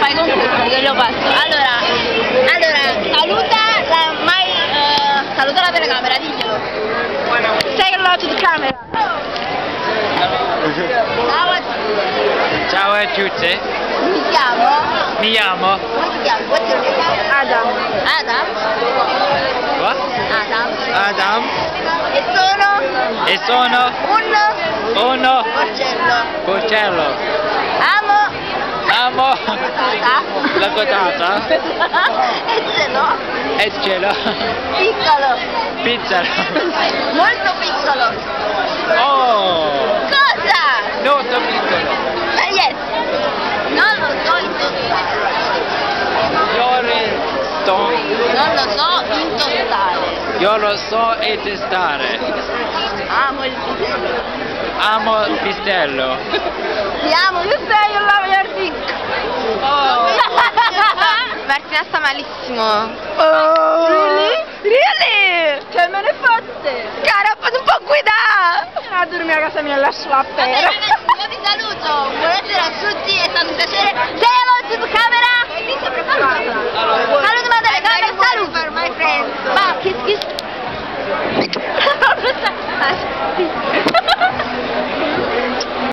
Vai con questo che lo passo. Allora saluta la telecamera, diglielo. Say hello to the camera. Ciao a tutti. Mi chiamo? Mi chiamo. Come ti chiami? What's your name? Adam. Adam? What? Adam. Adam. E sono? Uno. Porcello. Porcello. Amo Patata. La patata. E ce l'ho. Piccolo. Piccolo. Pizza. Molto piccolo. Oh. Cosa? Molto piccolo. Yes. Non lo so intostare. Non lo so intostare. Io lo so intestare. Amo il pisello. Amo il pistello. Ti amo, you say you love your dick. Oh. Martina sta malissimo. Oh. Really? Cioè me ne fotte. Cara, non può guidare. A dormire a casa mia e lascio la pera. Io vi saluto. Buonasera a tutti, è stato un piacere. Say hello to the camera. Saluto, ma telecamera, saluto. My friend. Ma kiss kiss.